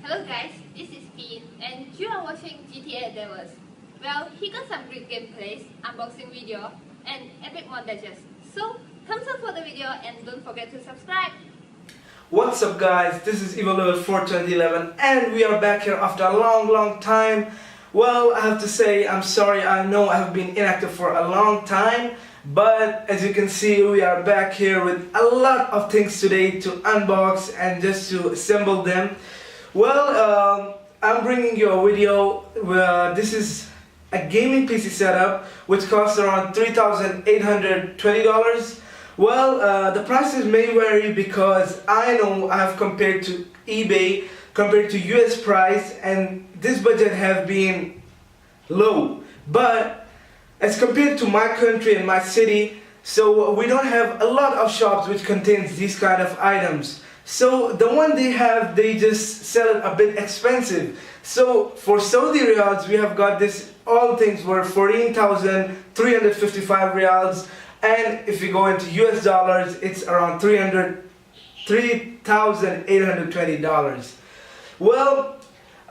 Hello guys, this is Finn and you are watching GTA Devils. Well, he got some great gameplays, unboxing video and epic montages. So, thumbs up for the video and don't forget to subscribe. What's up guys, this is Evga 42011 and we are back here after a long time. Well, I have to say I'm sorry, I know I have been inactive for a long time, but as you can see we are back here with a lot of things today to unbox and just to assemble them. Well, I'm bringing you a video where this is a gaming PC setup which costs around $3,820. Well, the prices may vary because I know I have compared to eBay, compared to US price, and this budget have been low. But as compared to my country and my city, so we don't have a lot of shops which contains these kind of items. So the one they have, they just sell it a bit expensive. So for Saudi riyals, we have got this, all things were 14,355 riyals. And if we go into US dollars, it's around $3,820. Well,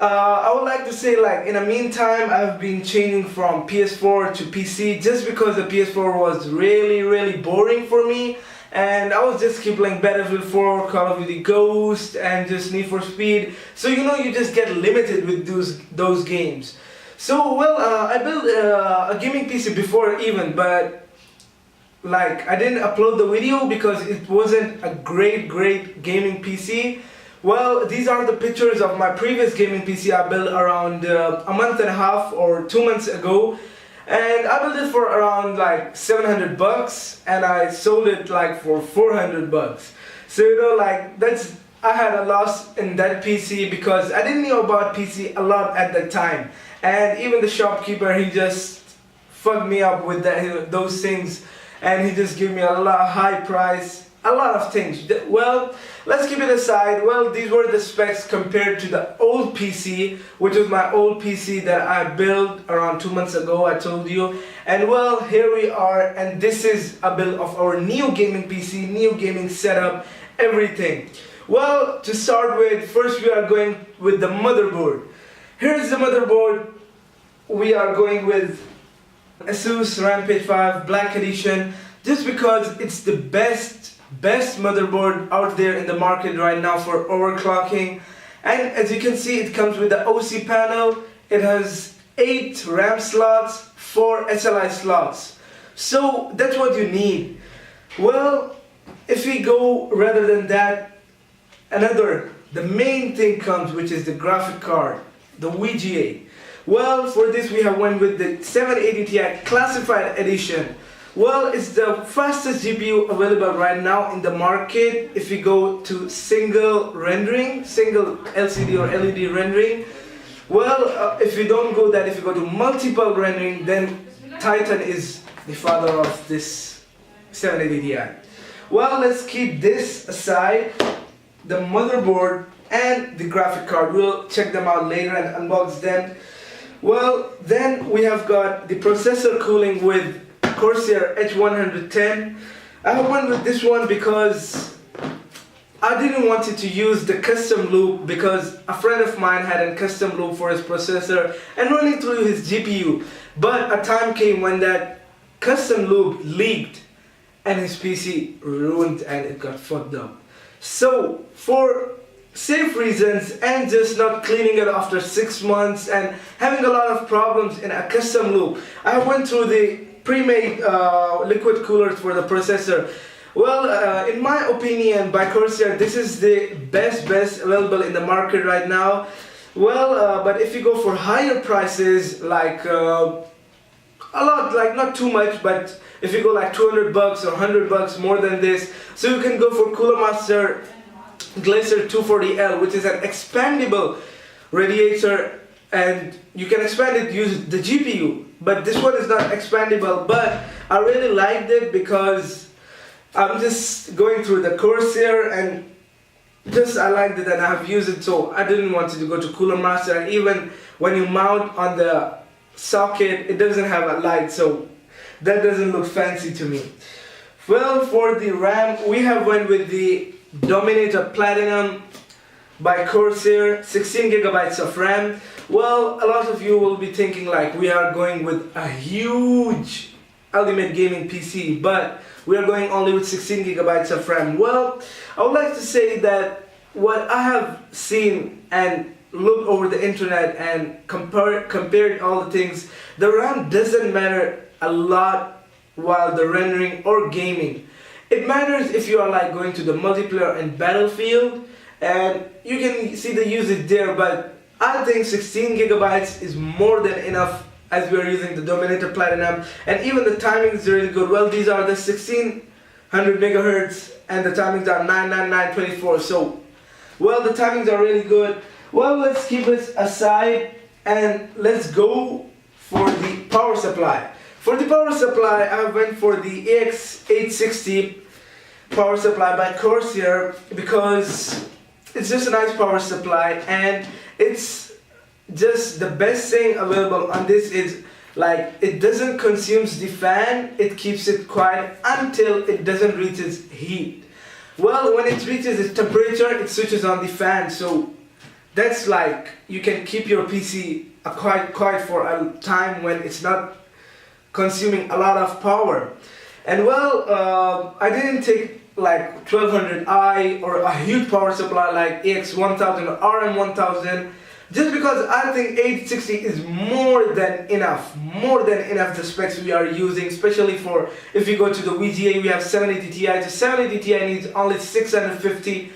I would like to say, like, in the meantime, I've been changing from PS4 to PC just because the PS4 was really boring for me. And I was just keep playing Battlefield 4, Call of Duty Ghost, and just Need for Speed. So you know, you just get limited with those games. So well, I built a gaming PC before even, but like I didn't upload the video because it wasn't a great gaming PC. Well, these are the pictures of my previous gaming PC I built around a month and a half or 2 months ago. And I built it for around like 700 bucks and I sold it like for 400 bucks. So you know, like I had a loss in that PC because I didn't know about PC a lot at that time. And even the shopkeeper, he just fucked me up with those things, and he just gave me a lot high price, a lot of things. Well, let's keep it aside. Well, these were the specs compared to the old PC, which was my old PC that I built around 2 months ago, I told you. And well, here we are, and this is a build of our new gaming PC, new gaming setup, everything. Well, to start with, first we are going with the motherboard. Here's the motherboard. We are going with Asus Rampage 5 Black Edition, just because it's the best motherboard out there in the market right now for overclocking. And as you can see, it comes with the OC panel. It has 8 RAM slots, 4 SLI slots. So that's what you need. Well, if we go rather than that, the main thing comes, which is the graphic card, the VGA. Well, for this we have went with the 780 Ti Classified Edition. Well, it's the fastest GPU available right now in the market. If you go to single LCD or LED rendering. Well, if you don't go that, if you go to multiple rendering, then Titan is the father of this 780 Ti. Well, let's keep this aside, the motherboard and the graphic card. We'll check them out later and unbox them. Well, then we have got the processor cooling with Corsair H110. I went with this one because I didn't want it to use the custom loop, because a friend of mine had a custom loop for his processor and running through his GPU. But a time came when that custom loop leaked and his PC ruined and it got fucked up. So for safe reasons and just not cleaning it after 6 months and having a lot of problems in a custom loop, I went through the pre-made liquid coolers for the processor. Well, in my opinion, by Corsair, this is the best available in the market right now. Well, but if you go for higher prices, like a lot, like not too much, but if you go like 200 bucks or 100 bucks more than this, so you can go for Cooler Master Glacier 240L, which is an expandable radiator, and you can expand it using the GPU. But this one is not expandable, but I really liked it because I'm just going through the Corsair and just I liked it and I have used it, so I didn't want to go to Cooler Master. And even when you mount on the socket, it doesn't have a light, so that doesn't look fancy to me. Well, for the RAM, we have went with the Dominator Platinum by Corsair, 16 gigabytes of RAM. Well, a lot of you will be thinking like we are going with a huge ultimate gaming PC, but we are going only with 16 gigabytes of RAM. Well, I would like to say that what I have seen and looked over the internet and compared all the things, the RAM doesn't matter a lot while the rendering or gaming. It matters if you are like going to the multiplayer and Battlefield, and you can see the usage there, but I think 16 gigabytes is more than enough as we are using the Dominator Platinum, and even the timing is really good. Well, these are the 1600 megahertz and the timings are 99924, so well, the timings are really good. Well, let's keep this aside and let's go for the power supply. For the power supply, I went for the AX860 power supply by Corsair because it's just a nice power supply, and it's just the best thing available on this is like it doesn't consume the fan, it keeps it quiet until it doesn't reach its heat. Well, when it reaches its temperature, it switches on the fan, so that's like you can keep your PC quiet for a time when it's not consuming a lot of power. And well, I didn't take like 1200i or a huge power supply like AX1000 or RM1000, just because I think 860 is more than enough the specs we are using, especially for if you go to the VGA. We have 780 Ti, so 780 Ti needs only 650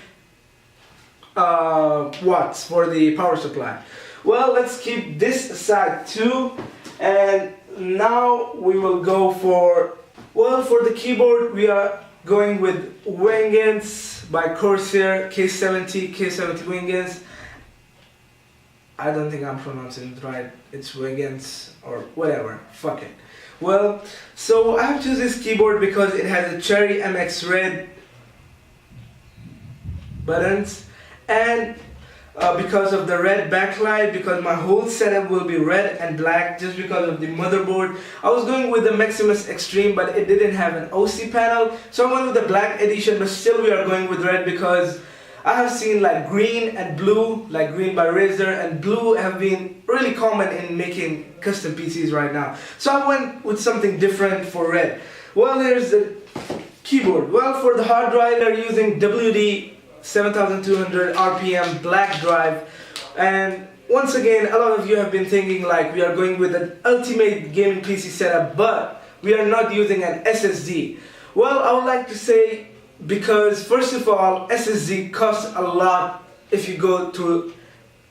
watts for the power supply. Well, let's keep this aside too, and now we will go for, well, for the keyboard we are going with Wengens by Corsair K70 Wengens. I don't think I'm pronouncing it right. It's Wengens or whatever. Fuck it. Well, so I have chosen this keyboard because it has a cherry MX red buttons, and because of the red backlight, because my whole setup will be red and black just because of the motherboard. I was going with the Maximus Extreme, but it didn't have an OC panel, so I went with the black edition, but still we are going with red because I have seen like green and blue, like green by Razer and blue have been really common in making custom PCs right now. So I went with something different for red. Well, there's the keyboard. Well, for the hard drive they're using WD 7200 RPM black drive, and once again a lot of you have been thinking like we are going with an ultimate gaming PC setup, but we are not using an SSD. Well, I would like to say, because first of all, SSD costs a lot if you go to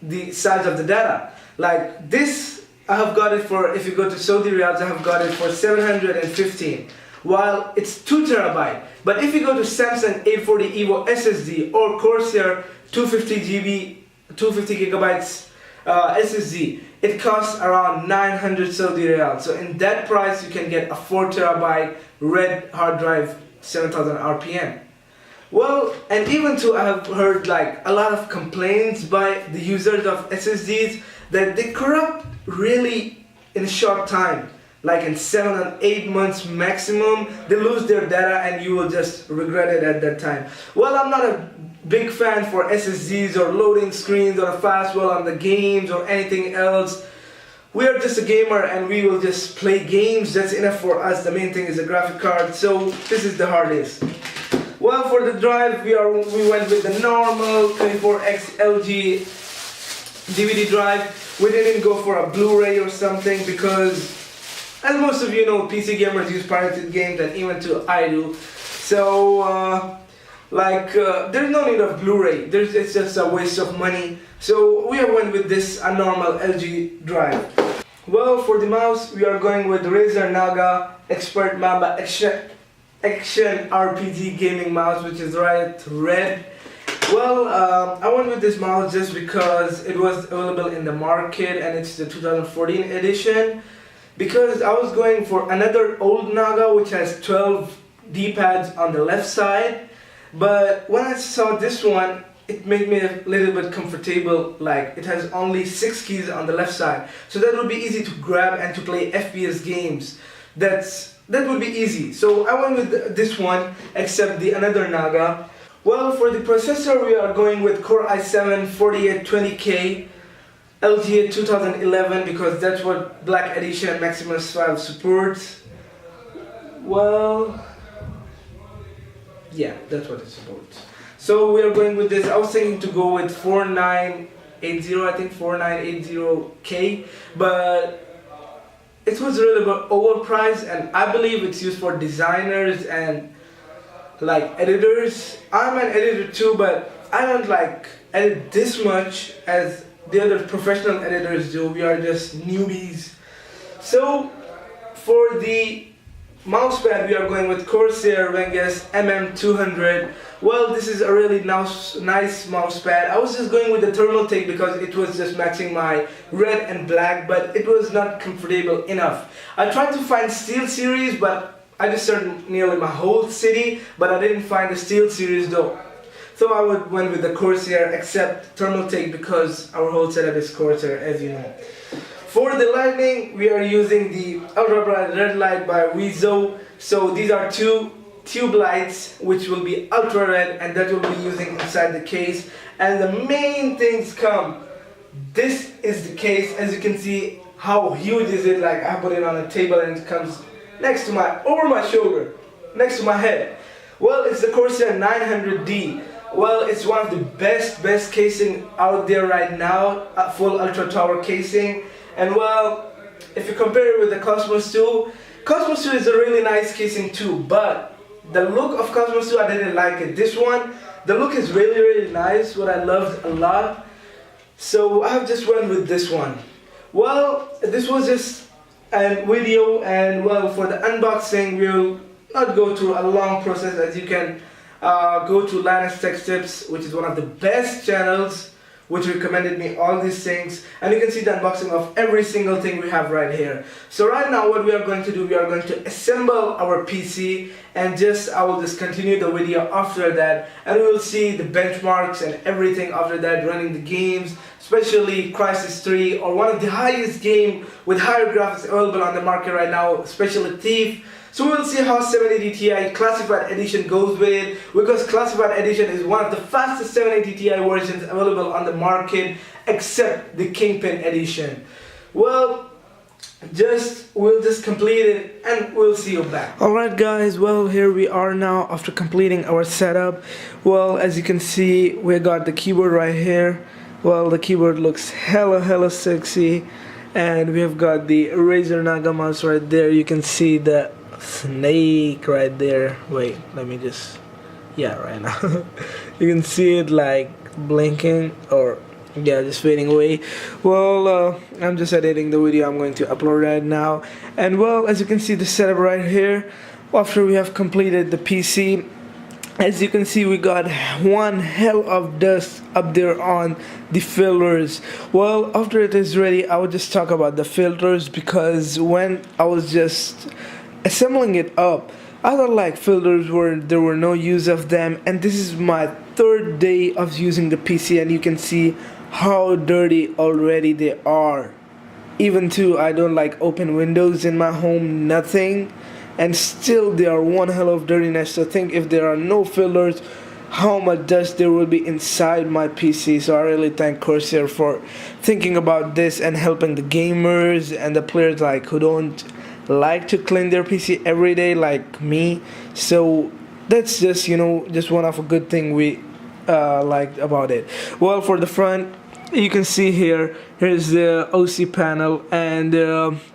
the size of the data. Like this, I have got it for, if you go to Saudi Riyadh, I have got it for 715, while it's 2 terabyte. But if you go to Samsung 840 EVO SSD or Corsair 250 gigabytes SSD, it costs around 900 Saudi Riyal. So in that price, you can get a 4 terabyte red hard drive, 7000 RPM. Well, and even too, I have heard like a lot of complaints by the users of SSDs that they corrupt really in a short time. Like in 7 or 8 months maximum, they lose their data and you will just regret it at that time. Well, I'm not a big fan for SSDs or loading screens or a fast wall on the games or anything else. We are just a gamer and we will just play games. That's enough for us. The main thing is the graphic card. So this is the hardest. Well, for the drive, we went with the normal 24X LG DVD drive. We didn't go for a Blu-ray or something because, as most of you know, PC gamers use pirated games, and even too I do. So there's no need of Blu-ray. It's just a waste of money. So we went with this a normal LG drive. Well, for the mouse, we are going with Razer Naga Expert Mamba Action RPG gaming mouse, which is red. Well, I went with this mouse just because it was available in the market and it's the 2014 edition. Because I was going for another old Naga which has 12 D-pads on the left side, but when I saw this one, it made me a little bit comfortable. Like it has only 6 keys on the left side, so that would be easy to grab and to play FPS games. That would be easy. So I went with this one, except the another Naga. Well, for the processor we are going with Core i7 4820K LTA 2011 because that's what Black Edition Maximus 5 supports. Well, yeah, that's what it supports. So we are going with this. I was thinking to go with 4980, I think 4980K, but it was really overpriced, and I believe it's used for designers and like editors. I'm an editor too, but I don't like edit this much as the other professional editors do. We are just newbies. So for the mousepad we are going with Corsair H110 MM200. Well, this is a really nice mousepad. I was just going with the Thermaltake because it was just matching my red and black, but it was not comfortable enough. I tried to find Steel series, but I just searched nearly my whole city, but I didn't find the Steel series though. So I went with the Corsair except Thermaltake because our whole setup is Corsair, as you know. For the lighting, we are using the ultra bright red light by Wezo. So these are two tube lights which will be ultra red, and that will be using inside the case. And the main things come. This is the case. As you can see, how huge is it? Like I put it on a table and it comes next to over my shoulder, next to my head. Well, it's the Corsair 900D. Well, it's one of the best casing out there right now, a full ultra tower casing. And well, if you compare it with the Cosmos 2, Cosmos 2 is a really nice casing too, but the look of Cosmos 2, I didn't like it. This one, the look is really nice, what I loved a lot. So I have just went with this one. Well, this was just a video, and well, for the unboxing, we'll not go through a long process. As you can go to Linus Tech Tips, which is one of the best channels, which recommended me all these things, and you can see the unboxing of every single thing we have right here. So right now what we are going to do, we are going to assemble our PC, and I will just continue the video after that, and we will see the benchmarks and everything after that, running the games, especially Crysis 3, or one of the highest game with higher graphics available on the market right now, especially Thief. So we'll see how 780 Ti Classified Edition goes with it, because Classified Edition is one of the fastest 780 Ti versions available on the market, except the Kingpin Edition. Well, we'll just complete it and we'll see you back. Alright guys, well, here we are now after completing our setup. Well, as you can see, we got the keyboard right here. Well, the keyboard looks hella sexy, and we have got the Razer Naga mouse right there. You can see the snake right there. Wait, let me just, yeah, right now you can see it like blinking, or yeah, just fading away. Well, I'm just editing the video I'm going to upload right now. And well, as you can see the setup right here, after we have completed the PC, as you can see, we got one hell of dust up there on the filters. Well, after it is ready, I will just talk about the filters, because when I was just assembling it up, I thought like filters there were no use of them, and this is my third day of using the PC, and you can see how dirty already they are. Even too, I don't like open windows in my home, nothing, and still they are one hell of dirtiness. So think, if there are no filters, how much dust there will be inside my PC. So I really thank Corsair for thinking about this and helping the gamers and the players like who don't like to clean their PC every day like me. So that's just, you know, just one of a good thing we liked about it. Well, for the front, you can see here's the OC panel, and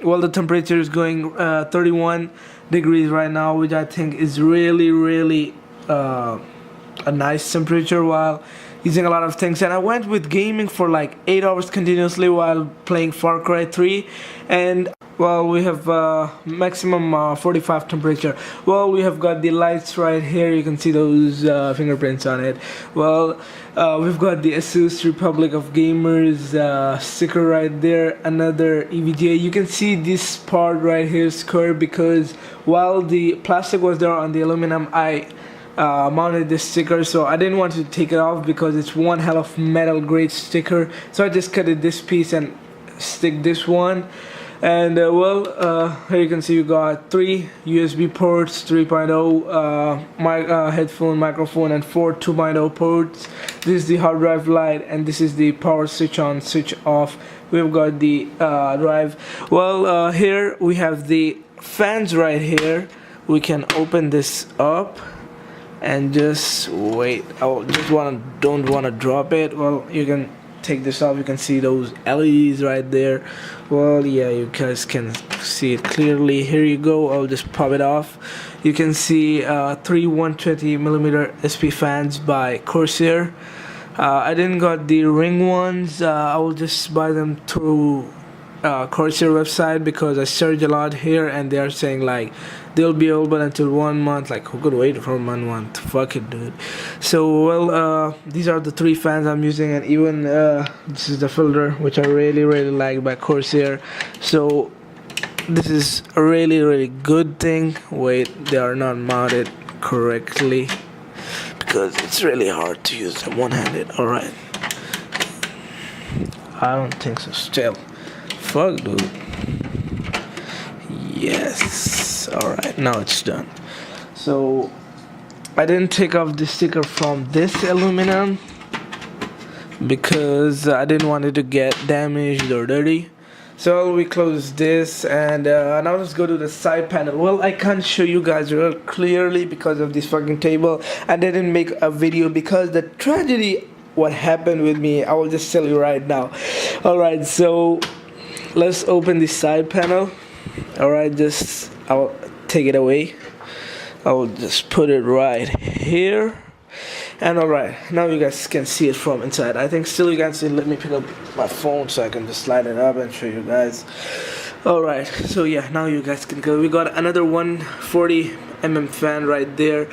well, the temperature is going 31 degrees right now, which I think is really a nice temperature while using a lot of things. And I went with gaming for like 8 hours continuously while playing Far Cry 3, and well, we have maximum 45 temperature. Well, we have got the lights right here. You can see those fingerprints on it. Well, we've got the Asus Republic of Gamers sticker right there. Another EVGA. You can see this part right here is curved because while the plastic was there on the aluminum, I mounted this sticker, so I didn't want to take it off because it's one hell of metal grade sticker. So I just cut it this piece and stick this one. And here you can see we got 3 USB ports, 3.0 headphone, microphone, and 4 2.0 ports. This is the hard drive light, and this is the power switch on, switch off. We've got the drive. Here we have the fans right here. We can open this up and just wait. Don't wanna drop it. Well, you can take this off. You can see those LEDs right there. Well, yeah, you guys can see it clearly. Here you go. I'll just pop it off. You can see 3 120mm SP fans by Corsair. I didn't got the ring ones. I will just buy them through Corsair website because I search a lot here, and they are saying like they'll be open until 1 month. Like, who could wait for 1 month? Fuck it, dude. So these are the 3 fans I'm using, and even this is the filter, which I really like by Corsair. So this is a really good thing. Wait, they are not mounted correctly because it's really hard to use them one-handed. Alright, I don't think so still. Fuck, dude. Yes. Alright, now it's done. So I didn't take off the sticker from this aluminum because I didn't want it to get damaged or dirty. So we close this, and now let's go to the side panel. Well, I can't show you guys real clearly because of this fucking table. I didn't make a video because the tragedy what happened with me, I will just tell you right now. Alright, so let's open the side panel. Alright, I'll take it away. I'll just put it right here. And alright, now you guys can see it from inside. I think still you guys see. Let me pick up my phone so I can just slide it up and show you guys. Alright, so yeah, now you guys can go. We got another 140mm fan right there.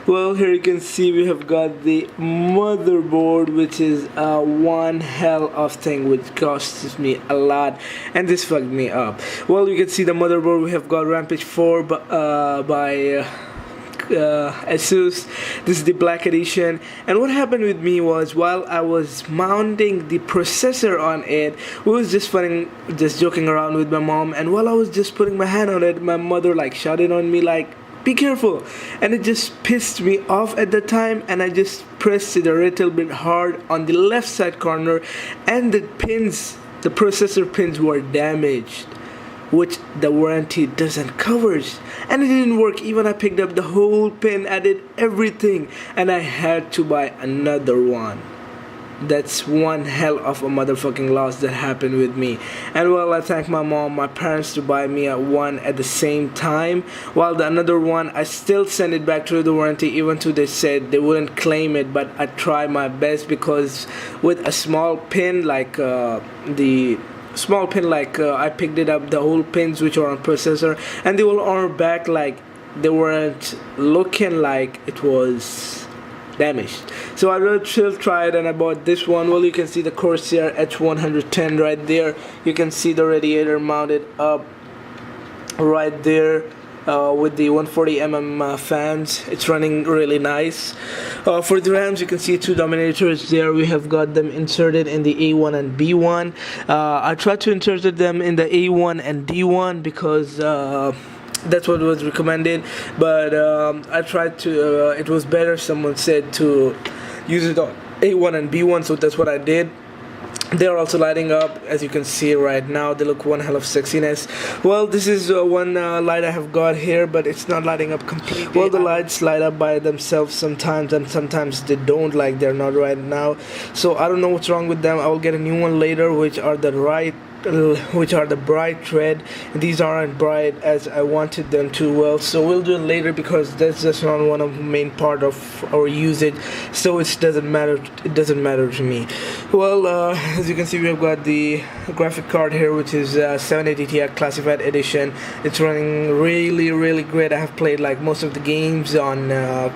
Well, here you can see we have got the motherboard, which is one hell of thing, which costs me a lot, and this fucked me up. Well, you can see the motherboard. We have got Rampage 4 by Asus. This is the black edition, and what happened with me was while I was mounting the processor on it, we was just joking around with my mom, and while I was just putting my hand on it, my mother like shouted on me like, be careful, and it just pissed me off at the time, and I just pressed it a little bit hard on the left side corner, and the processor pins were damaged, which the warranty doesn't cover, and it didn't work. Even I picked up the whole pin, I did everything, and I had to buy another one. That's one hell of a motherfucking loss that happened with me. And well, I thank my mom, my parents to buy me one at the same time, while the another one I still send it back to the warranty, even though they said they wouldn't claim it, but I try my best because with a small pin like I picked it up, the whole pins which are on processor, and they were on back like they weren't looking like it was damaged. So I will still try it, and I bought this one. Well, you can see the Corsair H110 right there. You can see the radiator mounted up right there with the 140mm fans. It's running really nice. For the RAMs, you can see 2 dominators there. We have got them inserted in the A1 and B1. I tried to insert them in the A1 and D1 because that's what was recommended, but I tried to it was better, someone said, to use it on A1 and B1, so that's what I did. They're also lighting up, as you can see right now. They look one hell of sexiness. Well, this is one light I have got here, but it's not lighting up completely. Well, the lights light up by themselves sometimes, and sometimes they don't, like they're not right now. So I don't know what's wrong with them. I will get a new one later, which are the bright red. These aren't bright as I wanted them to. Well, so we'll do it later because that's just not one of the main part of our usage, so it doesn't matter to me. Well, as you can see, we have got the graphic card here, which is 780 Ti classified edition. It's running really great. I have played like most of the games on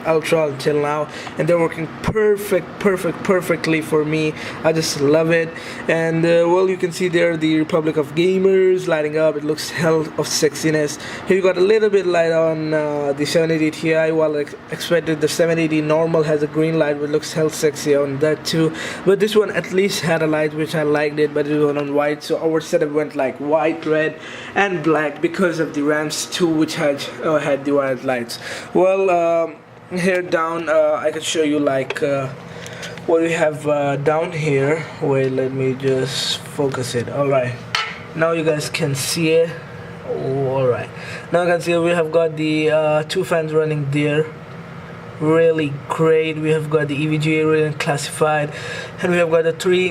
Ultra until now, and they're working perfectly for me. I just love it. And well, you can see there the the Republic of Gamers lighting up. It looks hell of sexiness. Here you got a little bit light on the 780 Ti, while I expected the 780 normal has a green light, but looks hell sexy on that too. But this one at least had a light, which I liked it, but it was on white, so our setup went like white, red and black because of the RAMs 2, which had the white lights. Well, here down I can show you like what we have down here. Wait, let me just focus it. Alright, now you guys can see it. Alright, now you can see we have got the 2 fans running there. Really great. We have got the EVGA really classified, and we have got the 3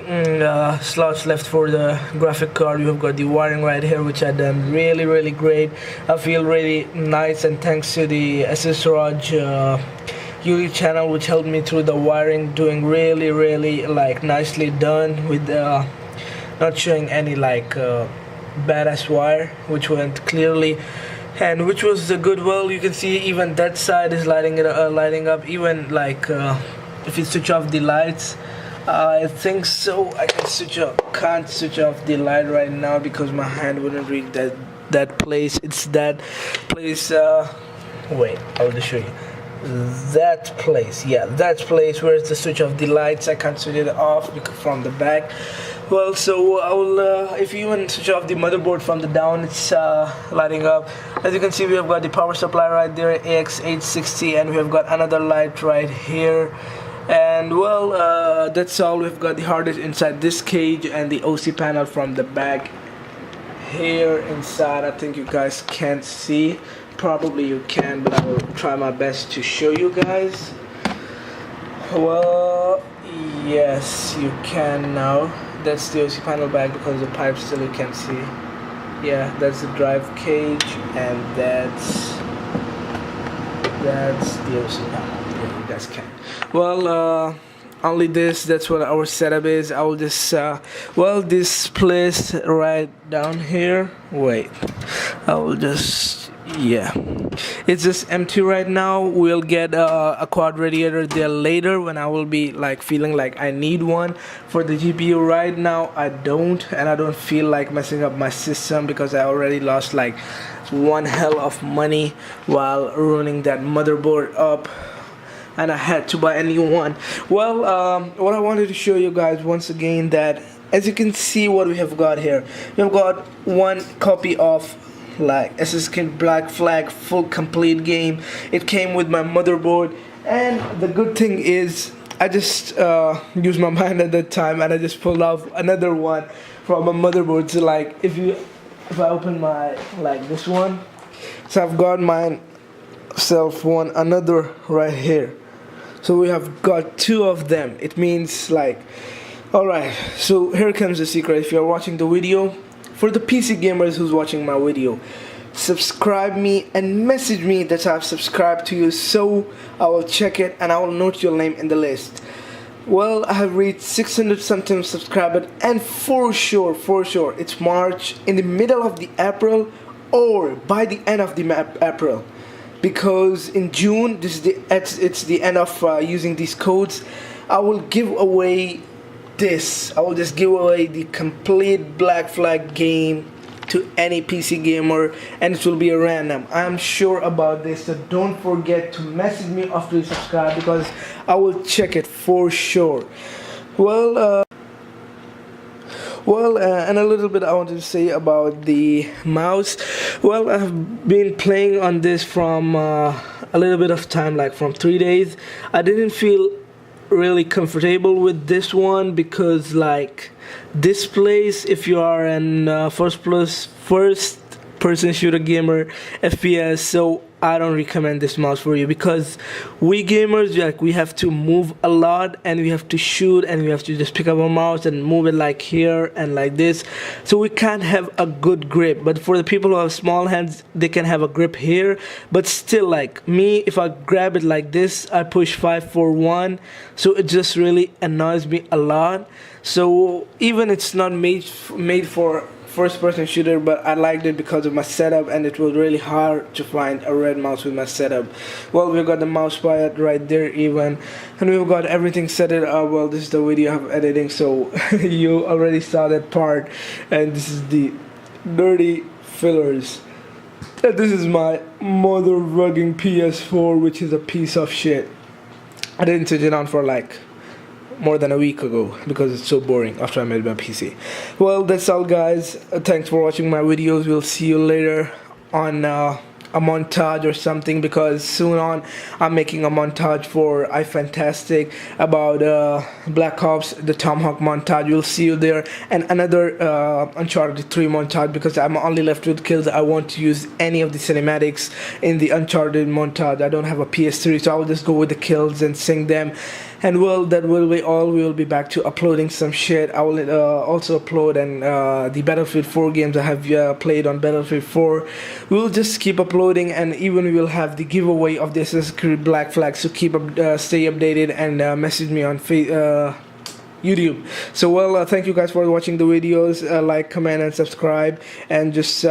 slots left for the graphic card. We have got the wiring right here, which I done really great. I feel really nice, and thanks to the Asus YouTube channel, which helped me through the wiring, doing really like nicely done with not showing any like badass wire, which went clearly, and which was the good. Well, you can see even that side is lighting up. Even like if you switch off the lights, I think so I can can't switch off the light right now because my hand wouldn't reach that place. It's that place. Wait, I'll just show you. That place, yeah, that place where it's the switch of the lights. I can't switch it off from the back. Well, so I will if you even switch off the motherboard from the down, it's lighting up. As you can see, we have got the power supply right there, AX860, and we have got another light right here. And well, that's all. We've got the hard disk inside this cage and the OC panel from the back here inside. I think you guys can't see. Probably you can, but I will try my best to show you guys. Well, yes, you can now. That's the OC panel back because the pipe still you can see. Yeah, that's the drive cage, and that's the OC panel. Yeah, you guys can. Well, only this. That's what our setup is. I will just well, this place right down here. Wait, I will just. Yeah, it's just empty right now. We'll get a quad radiator there later when I will be like feeling like I need one for the GPU. Right now I don't, and I don't feel like messing up my system because I already lost like one hell of money while ruining that motherboard up, and I had to buy a new one. Well, what I wanted to show you guys once again, that as you can see what we have got here, we have got one copy of like Asus Black Flag full complete game. It came with my motherboard, and the good thing is I just used my mind at that time, and I just pulled off another one from my motherboard. So like if I open my like this one, so I've got myself another right here. So we have got 2 of them. It means like, alright, so here comes the secret. If you're watching the video, for the PC gamers who's watching my video, subscribe me and message me that I've subscribed to you, so I will check it and I will note your name in the list. Well, I have reached 600 something subscribers, and for sure it's March, in the middle of the April or by the end of the April, because in June it's the end of using these codes. I will give away this. I will just give away the complete Black Flag game to any PC gamer, and it will be a random. I'm sure about this, so don't forget to message me after you subscribe because I will check it for sure. Well, and a little bit I wanted to say about the mouse. Well, I have been playing on this from a little bit of time, like from 3 days. I didn't feel really comfortable with this one because like displays, if you are an first person shooter gamer, FPS, so I don't recommend this mouse for you, because we gamers, like, we have to move a lot and we have to shoot and we have to just pick up a mouse and move it like here and like this, so we can't have a good grip. But for the people who have small hands, they can have a grip here, but still, like me, if I grab it like this, I push 541, so it just really annoys me a lot. So even it's not made for first person shooter, but I liked it because of my setup, and it was really hard to find a red mouse with my setup. Well, we've got the mouse pad right there even, and we've got everything set it up. Well, this is the video of editing, so you already saw that part, and this is the dirty fillers. And this is my motherfucking PS4, which is a piece of shit. I didn't switch it on for like more than a week ago because it's so boring after I made my PC. Well, that's all guys. Thanks for watching my videos. We'll see you later on a montage or something, because soon on I'm making a montage for iFantastic about Black Ops, the Tomahawk montage. We'll see you there, and another Uncharted 3 montage, because I'm only left with kills. I won't use any of the cinematics in the Uncharted montage. I don't have a PS3, so I'll just go with the kills and sing them. And well, that will be all. We will be back to uploading some shit. I will also upload the Battlefield 4 games I have played on Battlefield 4. We'll just keep uploading, and even we will have the giveaway of the Assassin's Creed Black Flag. So keep stay updated, and message me on YouTube. So well, thank you guys for watching the videos. Like, comment, and subscribe, and just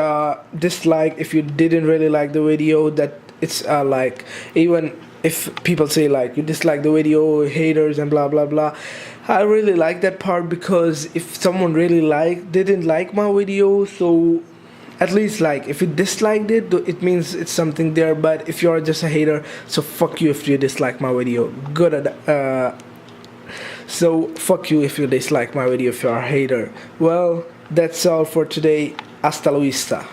dislike if you didn't really like the video. That it's like, even if people say like you dislike the video, haters and blah blah blah, I really like that part, because if someone really didn't like my video, so at least like if you disliked it, it means it's something there. But if you're just a hater, so fuck you if you dislike my video. So fuck you if you dislike my video if you're a hater. Well, that's all for today. Hasta la vista.